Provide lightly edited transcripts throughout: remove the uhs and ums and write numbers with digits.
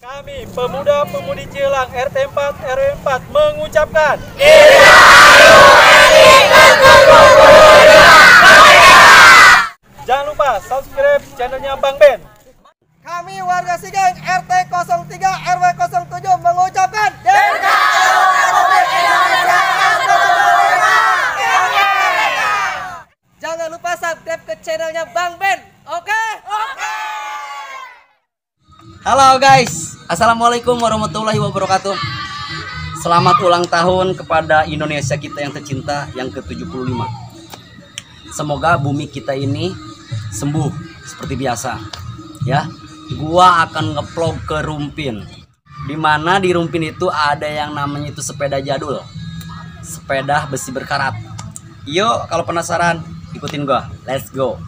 Kami pemuda-pemudi Cilang RT 4 RW 4 mengucapkan jangan lupa subscribe channelnya Bang Ben. Kami warga Sigeng RT 03 RW 07 mengucapkan jangan lupa subscribe ke channelnya Bang Ben. Oke? Halo guys, assalamualaikum warahmatullahi wabarakatuh. Selamat ulang tahun kepada Indonesia kita yang tercinta yang ke-75. Semoga bumi kita ini sembuh seperti biasa. Ya, gua akan nge-vlog ke Rumpin. Dimana di Rumpin itu ada yang namanya itu sepeda jadul, sepeda besi berkarat. Yuk, kalau penasaran ikutin gua. Let's go.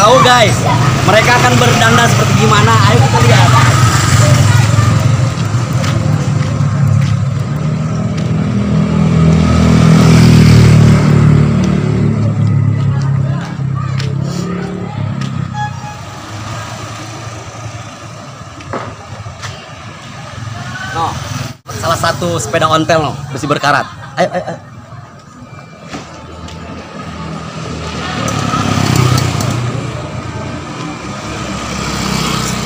Tahu guys, mereka akan berdandan seperti gimana? Ayo kita lihat. No, salah satu sepeda ontel no, besi berkarat. Ayo, ayo, ayo.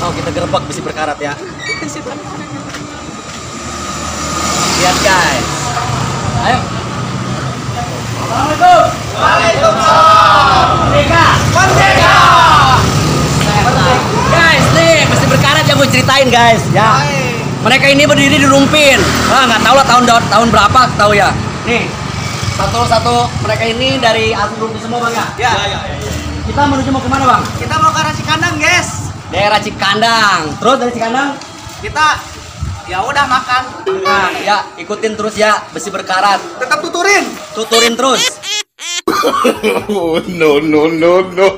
Oh, kita gerbek besi berkarat ya. Lihat guys. Ayo. Assalamualaikum. Waalaikumsalam. Merdeka. Merdeka. Guys, nih besi berkarat yang gue ceritain guys. Ya. Mereka ini berdiri di Rumpin. Wah, nggak tahu lah tahun berapa tahu ya. Nih, satu-satu mereka ini dari asli Rumpin semua bang ya. Ya. Kita menuju mau kemana bang? Kita mau ke arah Cikandang, guys. Daerah Cikandang. Terus dari Cikandang Kita ya udah makan. nah, ya ikutin terus ya besi berkarat. Tetap tuturin. Tuturin terus. Oh, no, no, no, no.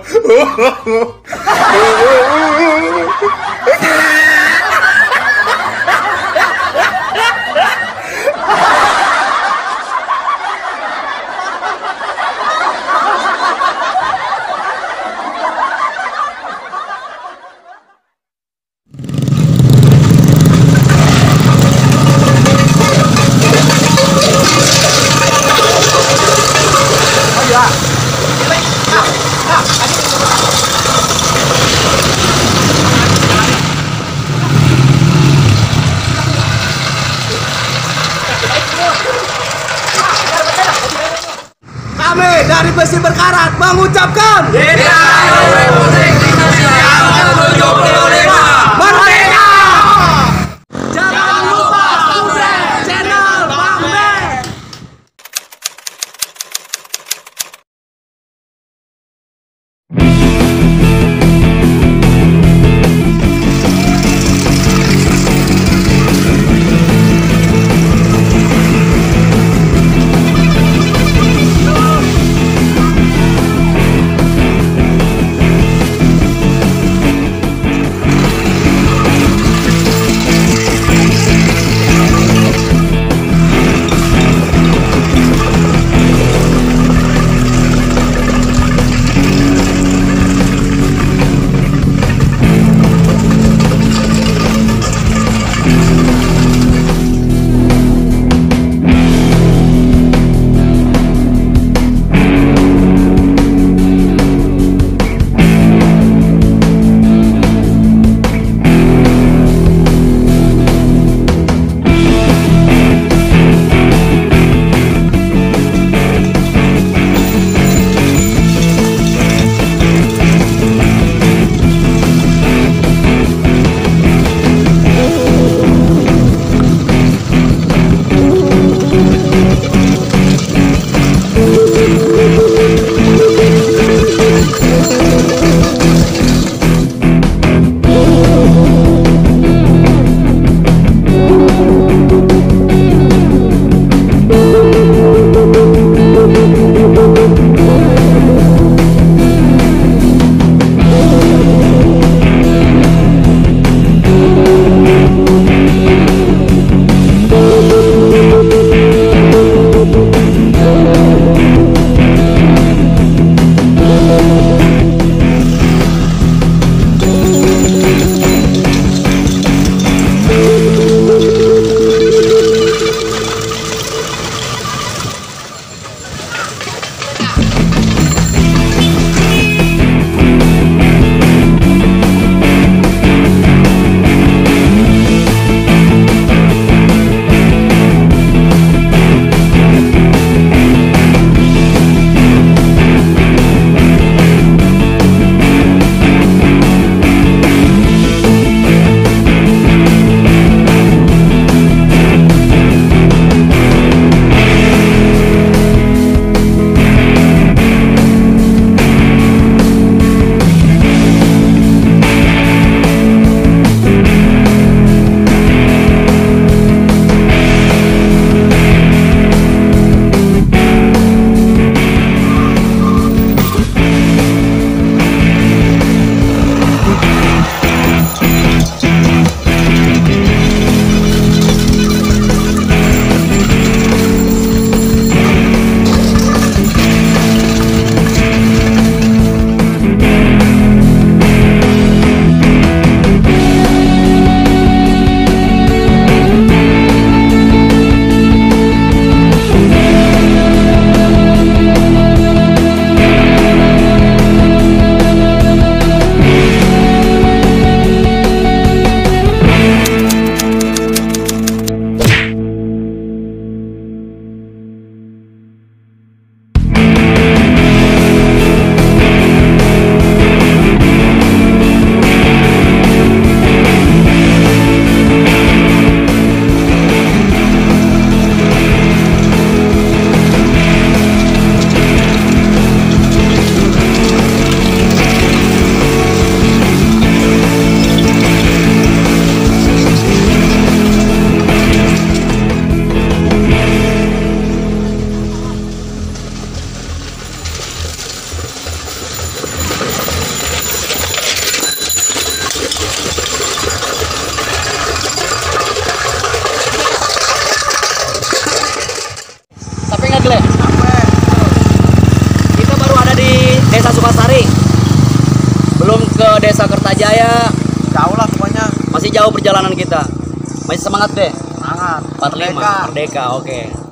Kami dari besi berkarat mengucapkan Merdeka! Jangan lupa subscribe channel Bang Ben. Le? Kita baru ada di Desa Sukasari. Belum ke Desa Kertajaya. Jauh lah pokoknya. Masih jauh perjalanan kita. Masih semangat deh. Semangat. 45 Merdeka, oke.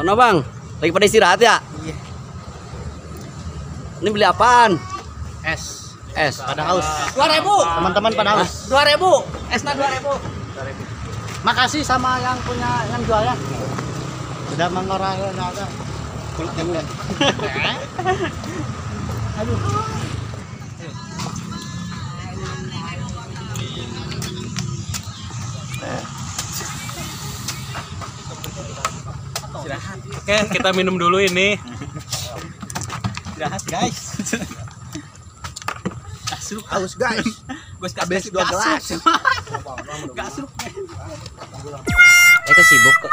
Mana bang? Lagi pada istirahat ya? Iya. Ini beli apaan? Es. Es. Pada haus. 2.000. Teman-teman pada haus. 2.000. Esnya 2.000. Makasih sama yang punya yang jualnya. Sudah mengurangi ada. Kulitnya. Aduh. Oke, kita minum dulu ini. Istirahat guys. Haus guys. Habis 2 gelas. Itu sibuk kok.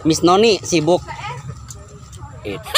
Miss Noni sibuk. Itu.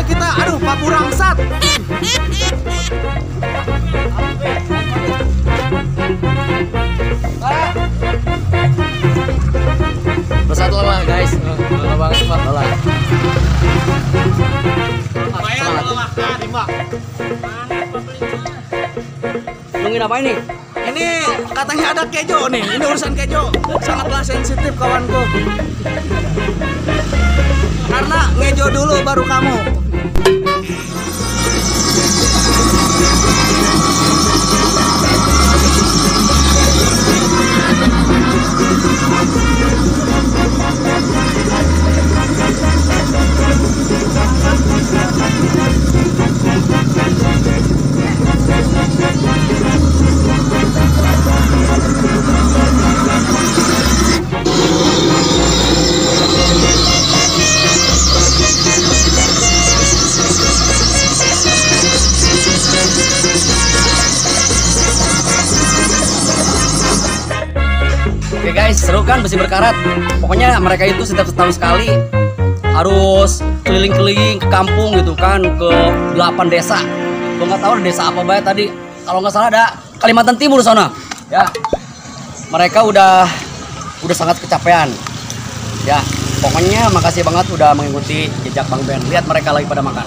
oleh kita. Aduh, Pak Burangsat. Bersatu lah guys. Banget semangat lah. Nungguin apa ini? Ini katanya ada kejo nih. Ini urusan kejo. Sangatlah sensitif kawanku. Karena ngejo dulu baru kamu. Oke guys, seru kan besi berkarat. Pokoknya mereka itu setiap setahun sekali harus keliling-keliling ke kampung gitu kan, ke 8 desa. Gue nggak tahu ada desa apa banget tadi. Kalau nggak salah ada Kalimantan Timur sana. Ya, mereka udah sangat kecapean. Ya, pokoknya makasih banget udah mengikuti jejak Bang Ben. Lihat mereka lagi pada makan.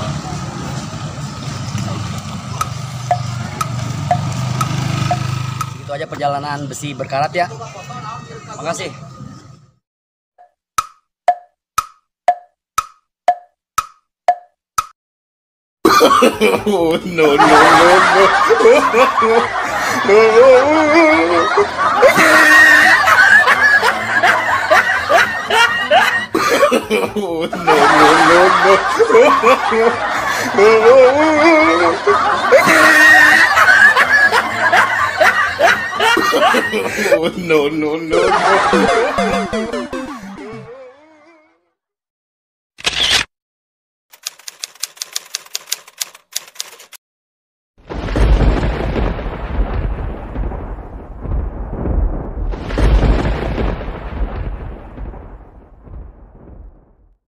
Itu aja perjalanan besi berkarat ya. Makasih. Oh, no, no, no, no. Oh, no, no, no, no.